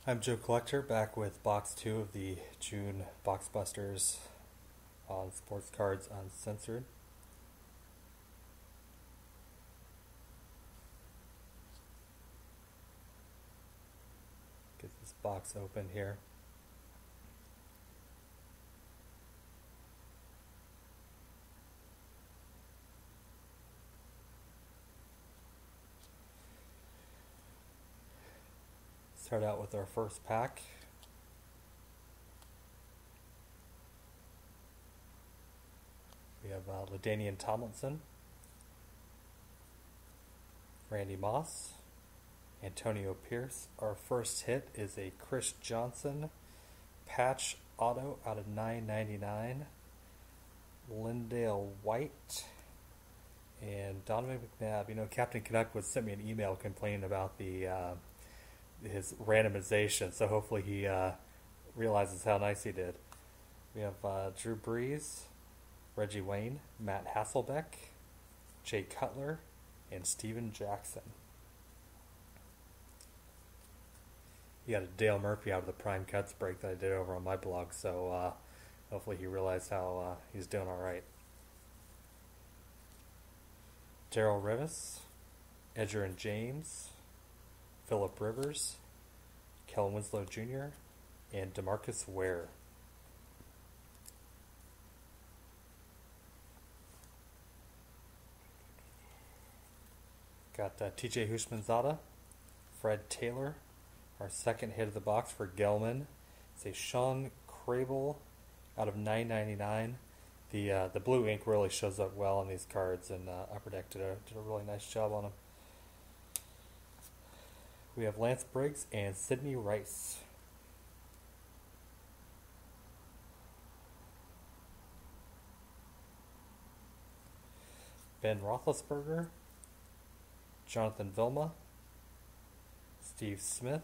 I'm Joe Collector, back with box 2 of the June Box Busters on Sports Cards Uncensored. Get this box open here. Start out with our first pack. We have LaDainian Tomlinson, Randy Moss, Antonio Pierce. Our first hit is a Chris Johnson patch auto out of $9.99. Lindale White and Donovan McNabb. You know, Captain Canuck was sent me an email complaining about the his randomization, so hopefully he realizes how nice he did. We have Drew Brees, Reggie Wayne, Matt Hasselbeck, Jay Cutler, and Steven Jackson. He got a Dale Murphy out of the Prime Cuts break that I did over on my blog, so hopefully he realized how he's doing all right. Darrell Rivas, Edgerrin James, Phillip Rivers, Kellen Winslow Jr., and DeMarcus Ware. Got TJ Houshmandzadeh, Fred Taylor. Our second hit of the box for Gelman. It's a Sean Crable out of $9.99. The blue ink really shows up well on these cards, and Upper Deck did a really nice job on them. We have Lance Briggs and Sidney Rice. Ben Roethlisberger, Jonathan Vilma, Steve Smith,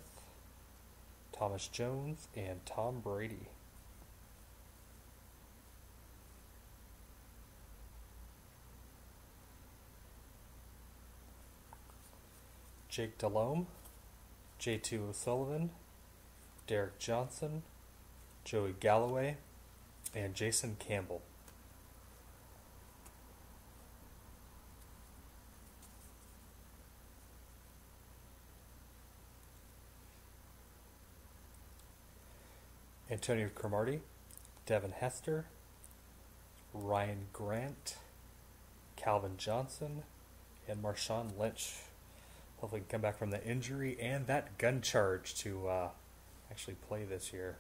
Thomas Jones, and Tom Brady. Jake Delhomme, J.T. O'Sullivan, Derek Johnson, Joey Galloway, and Jason Campbell. Antonio Cromartie, Devin Hester, Ryan Grant, Calvin Johnson, and Marshawn Lynch. Hopefully can come back from the injury and that gun charge to actually play this year.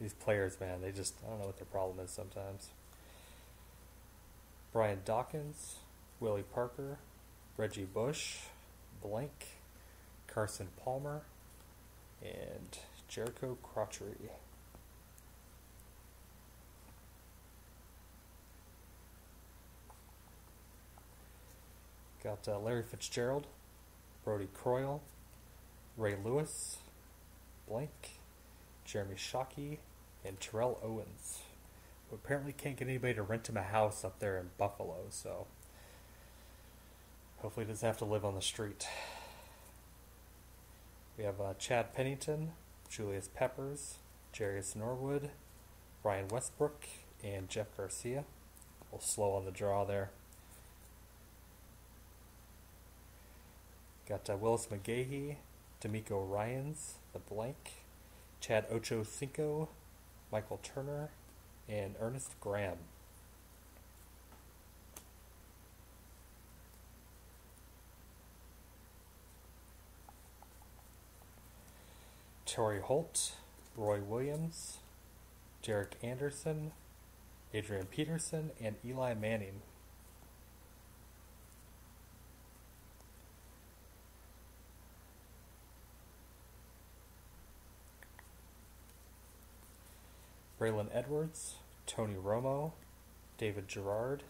These players, man, I don't know what their problem is sometimes. Brian Dawkins, Willie Parker, Reggie Bush, Blank, Carson Palmer, and Jericho Crotchery. Got Larry Fitzgerald, Brody Croyle, Ray Lewis, Blank, Jeremy Shockey, and Terrell Owens, who apparently can't get anybody to rent him a house up there in Buffalo, so hopefully he doesn't have to live on the street. We have Chad Pennington, Julius Peppers, Jarius Norwood, Brian Westbrook, and Jeff Garcia. A little slow on the draw there. Got Willis McGahee, D'Amico Ryans, the Blank, Chad Ochocinco, Michael Turner, and Ernest Graham. Torrey Holt, Roy Williams, Derek Anderson, Adrian Peterson, and Eli Manning. Braylon Edwards, Tony Romo, David Gerard,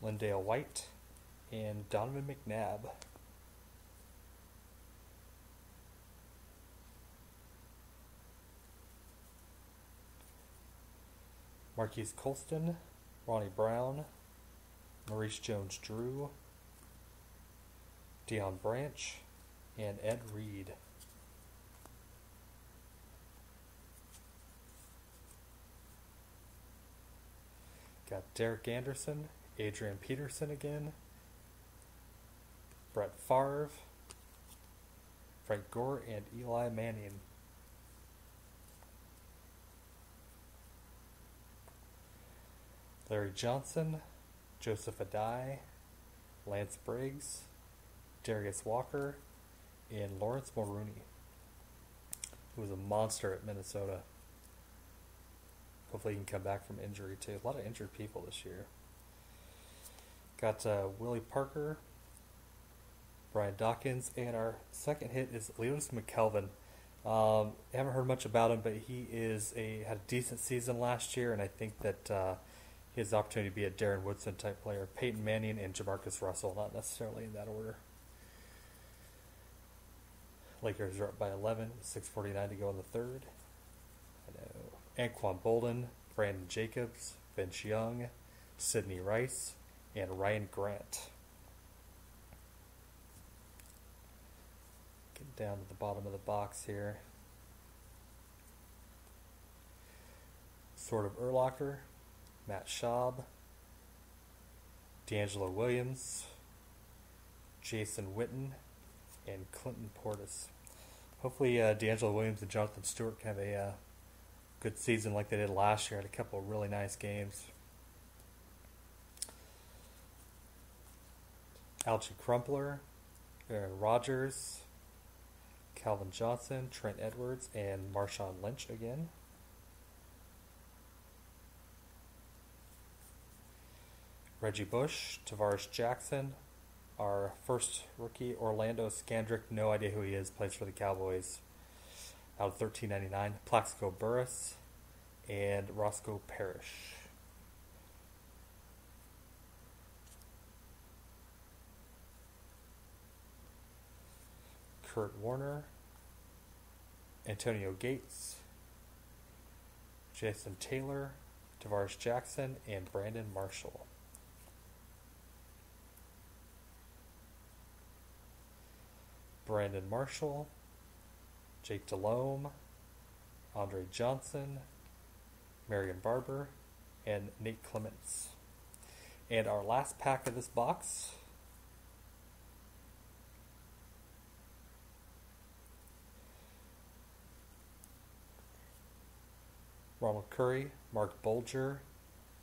Lindale White, and Donovan McNabb. Marquise Colston, Ronnie Brown, Maurice Jones-Drew, Deion Branch, and Ed Reed. Got Derek Anderson, Adrian Peterson again, Brett Favre, Frank Gore, and Eli Manning. Larry Johnson, Joseph Adai, Lance Briggs, Darius Walker, and Lawrence Mulrooney, who was a monster at Minnesota. Hopefully he can come back from injury too. A lot of injured people this year. Got Willie Parker, Brian Dawkins, and our second hit is Leodis McKelvin. Haven't heard much about him, but he had a decent season last year, and I think that he has the opportunity to be a Darren Woodson type player. Peyton Manning and Jamarcus Russell, not necessarily in that order. Lakers are up by 11, 6:49 to go in the third. I know Anquan Bolden, Brandon Jacobs, Vince Young, Sidney Rice, and Ryan Grant. Get down to the bottom of the box here. Sort of Urlacher, Matt Schaub, D'Angelo Williams, Jason Witten, and Clinton Portis. Hopefully D'Angelo Williams and Jonathan Stewart can have a good season like they did last year. Had a couple of really nice games. Algie Crumpler, Aaron Rodgers, Calvin Johnson, Trent Edwards, and Marshawn Lynch again. Reggie Bush, Tavares Jackson, our first rookie, Orlando Scandrick, no idea who he is, plays for the Cowboys, out of $13.99. Plaxico Burress, and Roscoe Parrish. Kurt Warner, Antonio Gates, Jason Taylor, Tavares Jackson, and Brandon Marshall. Brandon Marshall, Jake Delhomme, Andre Johnson, Marion Barber, and Nate Clements. And our last pack of this box, Ronald Curry, Mark Bulger,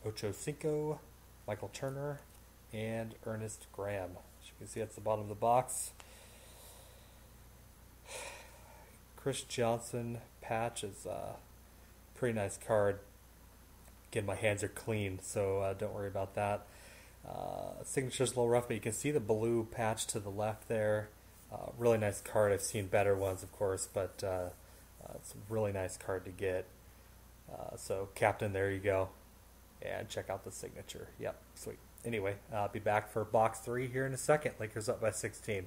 Ocho Cinco, Michael Turner, and Ernest Graham. As you can see, that's the bottom of the box. Chris Johnson patch is a pretty nice card. Again, my hands are clean, so don't worry about that. Signature's a little rough, but you can see the blue patch to the left there. Really nice card. I've seen better ones, of course, but it's a really nice card to get. So, Captain, there you go. And check out the signature. Yep, sweet. Anyway, I'll be back for box 3 here in a second. Lakers up by 16.